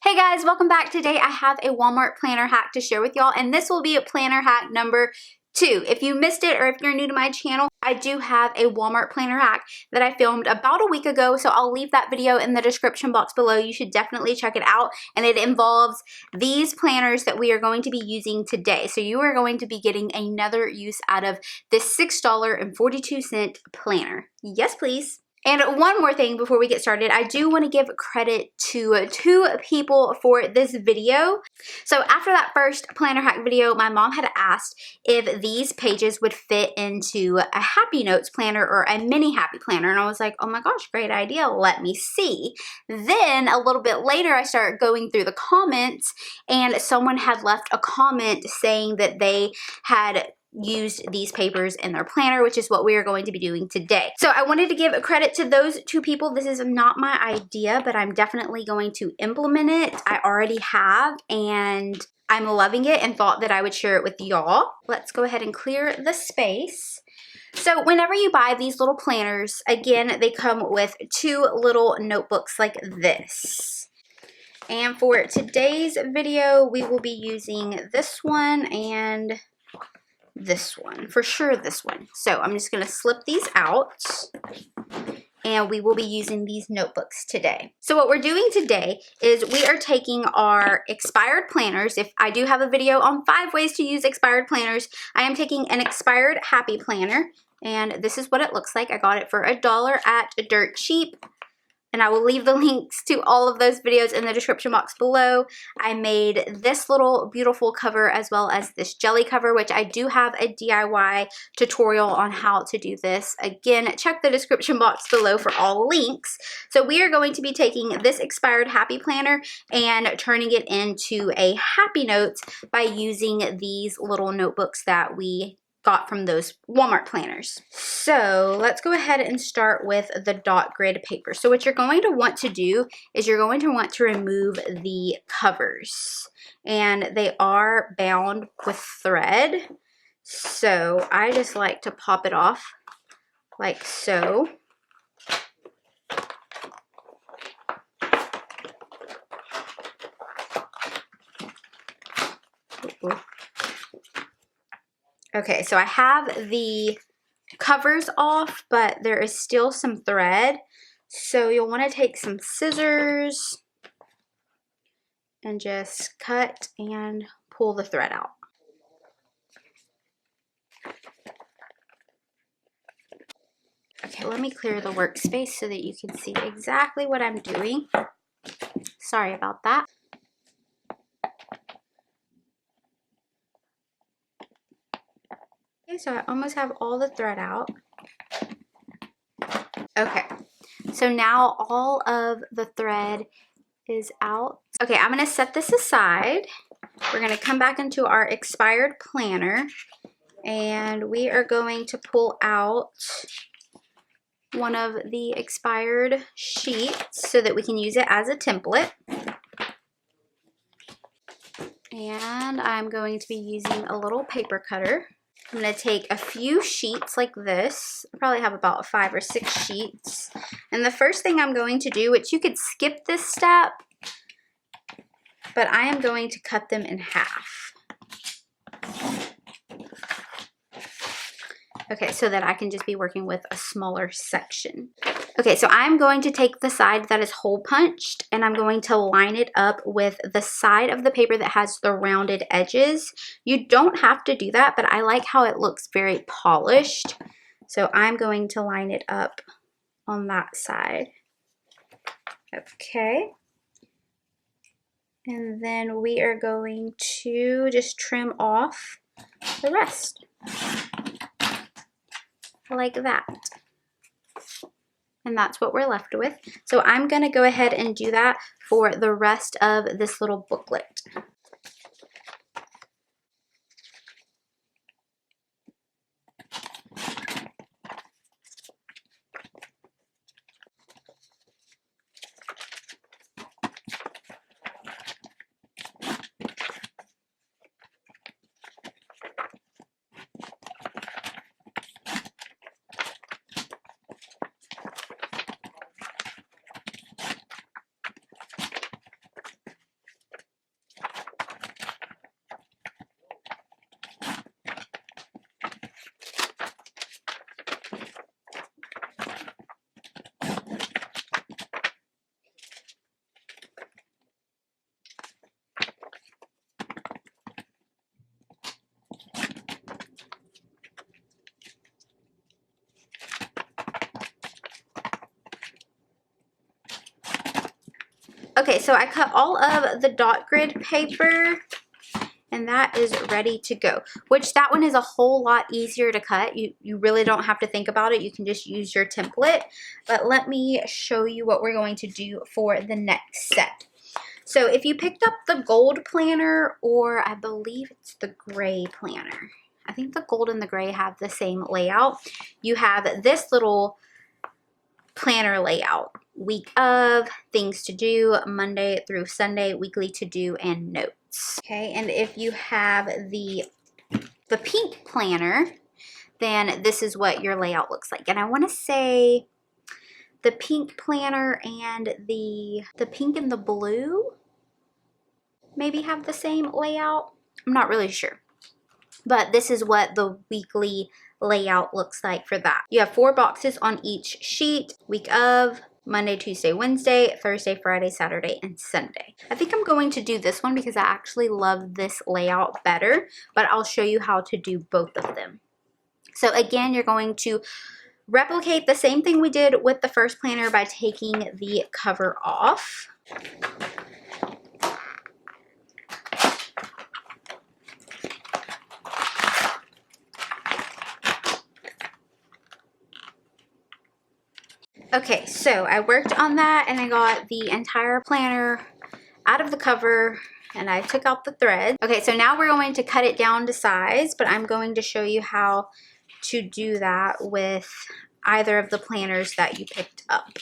Hey guys, welcome back. Today I have a Walmart planner hack to share with y'all, and this will be a planner hack number 2. If you missed it or if you're new to my channel, I do have a Walmart planner hack that I filmed about a week ago, so I'll leave that video in the description box below. You should definitely check it out, and it involves these planners that we are going to be using today. So you are going to be getting another use out of this $6.42 planner. Yes, please. And one more thing before we get started, I do want to give credit to 2 people for this video. So after that first planner hack video, my mom had asked if these pages would fit into a Happy Notes planner or a mini happy planner. And I was like, oh my gosh, great idea. Let me see. Then a little bit later, I started going through the comments and someone had left a comment saying that they had used these papers in their planner, which is what we are going to be doing today. So I wanted to give a credit to those 2 people. This is not my idea, but I'm definitely going to implement it. I already have, and I'm loving it and thought that I would share it with y'all. Let's go ahead and clear the space. So whenever you buy these little planners, again, they come with 2 little notebooks like this. And for today's video, we will be using this one and this one, for sure this one. So I'm just going to slip these out and we will be using these notebooks today. So what we're doing today is we are taking our expired planners. If I do have a video on 5 ways to use expired planners, I am taking an expired happy planner, and this is what it looks like. I got it for $1 at Dirt Cheap. And I will leave the links to all of those videos in the description box below. I made this little beautiful cover as well as this jelly cover, which I do have a DIY tutorial on how to do this. Again, check the description box below for all links. So we are going to be taking this expired happy planner and turning it into a Happy Notes by using these little notebooks that we got from those Walmart planners. So let's go ahead and start with the dot grid paper. So what you're going to want to do is you're going to want to remove the covers, and they are bound with thread. So I just like to pop it off like so. Okay, so I have the covers off, but there is still some thread. So you'll want to take some scissors and just cut and pull the thread out. Okay, let me clear the workspace so that you can see exactly what I'm doing. Sorry about that. Okay, so I almost have all the thread out. Okay, so now all of the thread is out. Okay, I'm gonna set this aside. We're gonna come back into our expired planner, and we are going to pull out one of the expired sheets so that we can use it as a template. And I'm going to be using a little paper cutter. I'm going to take a few sheets like this. I probably have about 5 or 6 sheets. And the first thing I'm going to do, which you could skip this step, but I am going to cut them in half. Okay, so that I can just be working with a smaller section. Okay, so I'm going to take the side that is hole punched and I'm going to line it up with the side of the paper that has the rounded edges. You don't have to do that, but I like how it looks very polished. So I'm going to line it up on that side. Okay. And then we are going to just trim off the rest. Like that. And that's what we're left with. So I'm going to go ahead and do that for the rest of this little booklet. Okay, so I cut all of the dot grid paper and that is ready to go, which that one is a whole lot easier to cut. You really don't have to think about it. You can just use your template. But let me show you what we're going to do for the next set. So if you picked up the gold planner, or I believe it's the gray planner, I think the gold and the gray have the same layout. You have this little planner layout: week of, things to do, Monday through Sunday, weekly to do, and notes. Okay, and if you have the pink planner, then this is what your layout looks like. And I want to say the pink planner and the pink and the blue maybe have the same layout. I'm not really sure. But this is what the weekly layout looks like for that. You have 4 boxes on each sheet: week of, Monday, Tuesday, Wednesday, Thursday, Friday, Saturday, and Sunday. I think I'm going to do this one because I actually love this layout better, but I'll show you how to do both of them. So again, you're going to replicate the same thing we did with the first planner by taking the cover off. Okay, so I worked on that and I got the entire planner out of the cover and I took out the thread. Okay, so now we're going to cut it down to size, but I'm going to show you how to do that with either of the planners that you picked up.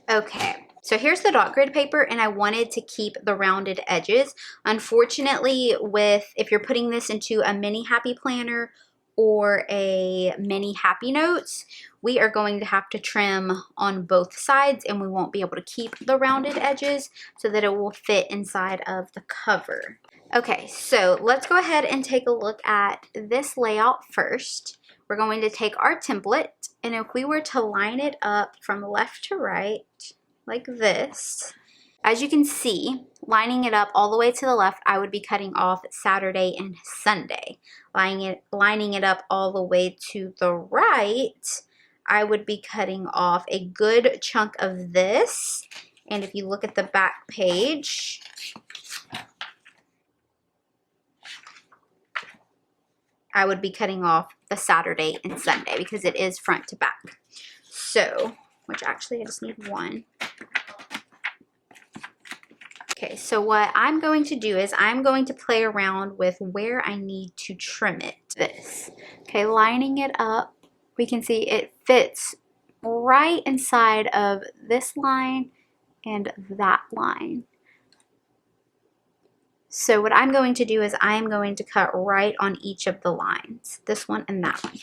Okay, so here's the dot grid paper and I wanted to keep the rounded edges. Unfortunately, if you're putting this into a mini happy planner or a mini happy notes, we are going to have to trim on both sides and we won't be able to keep the rounded edges so that it will fit inside of the cover. Okay, so let's go ahead and take a look at this layout first. We're going to take our template, and if we were to line it up from left to right like this, as you can see, lining it up all the way to the left, I would be cutting off Saturday and Sunday. Lining it up all the way to the right, I would be cutting off a good chunk of this. And if you look at the back page, I would be cutting off the Saturday and Sunday because it is front to back. So, which actually I just need one. Okay, so what I'm going to do is I'm going to play around with where I need to trim it. This. Okay, lining it up, we can see it fits right inside of this line and that line. So what I'm going to do is I'm going to cut right on each of the lines, this one and that one.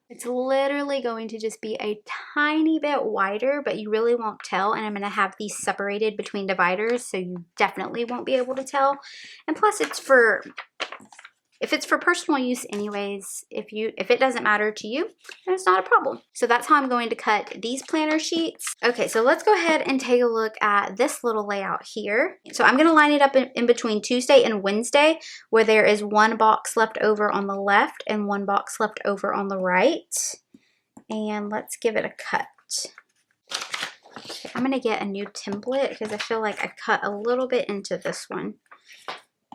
It's literally going to just be a tiny bit wider, but you really won't tell. And I'm going to have these separated between dividers, so you definitely won't be able to tell. And plus, if it's for personal use anyways, if it doesn't matter to you, then it's not a problem. So that's how I'm going to cut these planner sheets. Okay, so let's go ahead and take a look at this little layout here. So I'm going to line it up in between Tuesday and Wednesday, where there is 1 box left over on the left and 1 box left over on the right. And let's give it a cut. Okay, I'm going to get a new template because I feel like I cut a little bit into this one.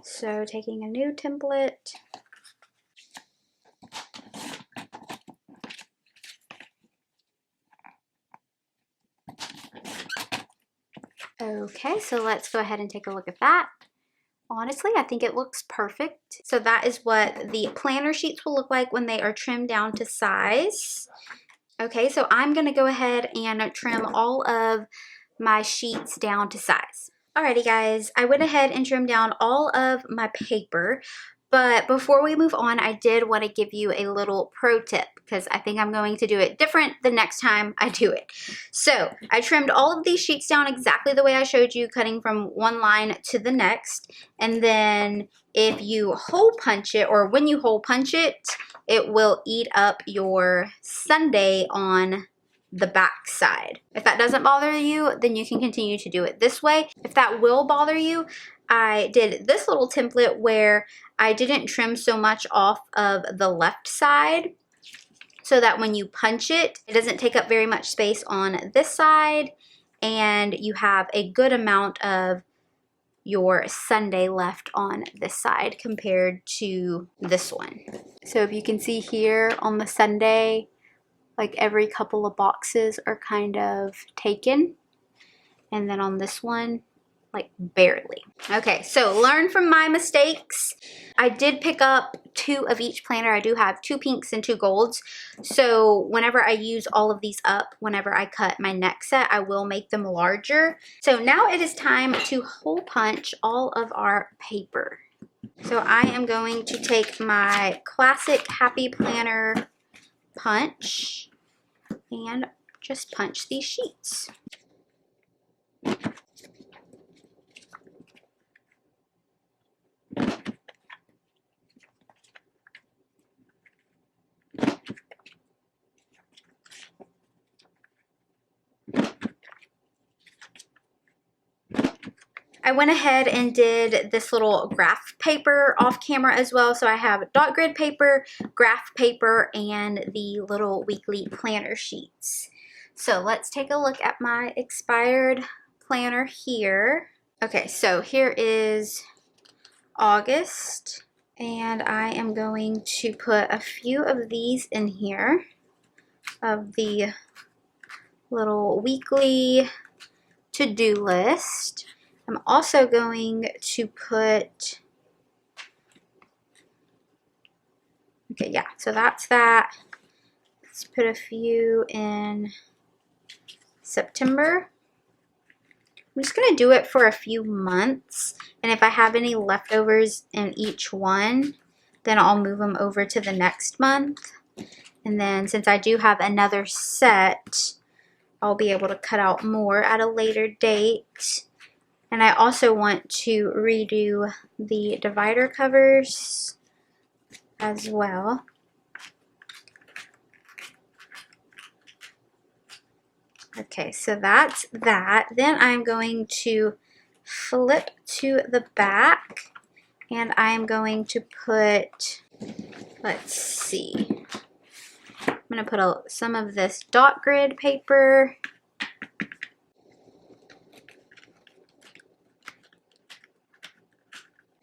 So taking a new template. Okay, so let's go ahead and take a look at that. Honestly, I think it looks perfect. So that is what the planner sheets will look like when they are trimmed down to size. Okay, so I'm going to go ahead and trim all of my sheets down to size. Alrighty guys, I went ahead and trimmed down all of my paper, but before we move on, I did want to give you a little pro tip because I think I'm going to do it different the next time I do it. So I trimmed all of these sheets down exactly the way I showed you, cutting from one line to the next. And then if you hole punch it, or when you hole punch it, it will eat up your Sunday on the back side. If that doesn't bother you, then you can continue to do it this way. If that will bother you, I did this little template where I didn't trim so much off of the left side. so that when you punch it, it doesn't take up very much space on this side, and you have a good amount of your sundae left on this side compared to this one. So if you can see here on the sundae, like every couple of boxes are kind of taken, and then on this one, like barely. Okay, so learn from my mistakes. I did pick up 2 of each planner. I do have 2 pinks and 2 golds. So whenever I use all of these up, whenever I cut my next set, I will make them larger. So now it is time to hole punch all of our paper. So I am going to take my classic Happy Planner punch and just punch these sheets. I went ahead and did this little graph paper off camera as well. So I have dot grid paper, graph paper, and the little weekly planner sheets. So let's take a look at my expired planner here. Okay, so here is August, and I am going to put a few of these in here of the little weekly to-do list. I'm also going to put, okay, yeah, so that's that. Let's put a few in September. I'm just going to do it for a few months, and if I have any leftovers in each one, then I'll move them over to the next month. And then since I do have another set, I'll be able to cut out more at a later date. And I also want to redo the divider covers as well. Okay, so that's that. Then I'm going to flip to the back, and I'm going to put, let's see, I'm going to put some of this dot grid paper.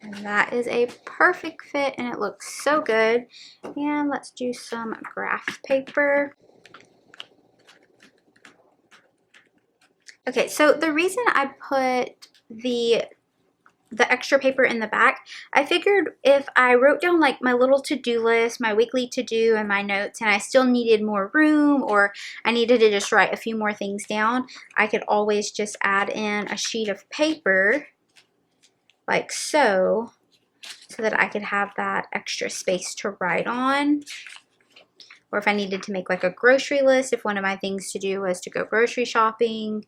And that is a perfect fit, and it looks so good. And let's do some graph paper. Okay, so the reason I put the extra paper in the back, I figured if I wrote down like my little to-do list, my weekly to-do, and my notes, and I still needed more room, or I needed to just write a few more things down, I could always just add in a sheet of paper like so that I could have that extra space to write on. Or if I needed to make like a grocery list, if one of my things to do was to go grocery shopping,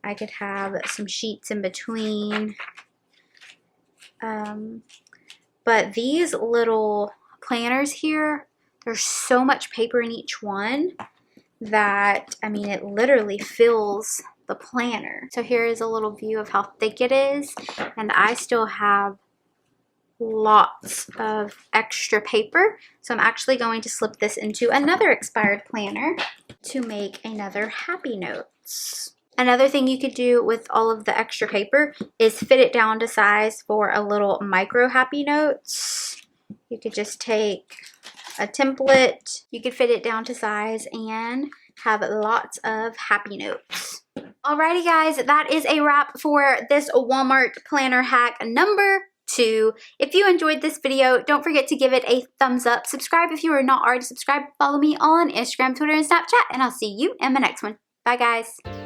I could have some sheets in between. But these little planners here, there's so much paper in each one that, I mean, it literally fills the planner. So here is a little view of how thick it is, and I still have lots of extra paper. So I'm actually going to slip this into another expired planner to make another happy notes. Another thing you could do with all of the extra paper is fit it down to size for a little micro happy notes. You could just take a template, you could fit it down to size and have lots of happy notes. Alrighty guys, that is a wrap for this Walmart planner hack number 2. If you enjoyed this video, don't forget to give it a thumbs up. Subscribe if you are not already subscribed. Follow me on Instagram, Twitter, and Snapchat, and I'll see you in my next one. Bye guys.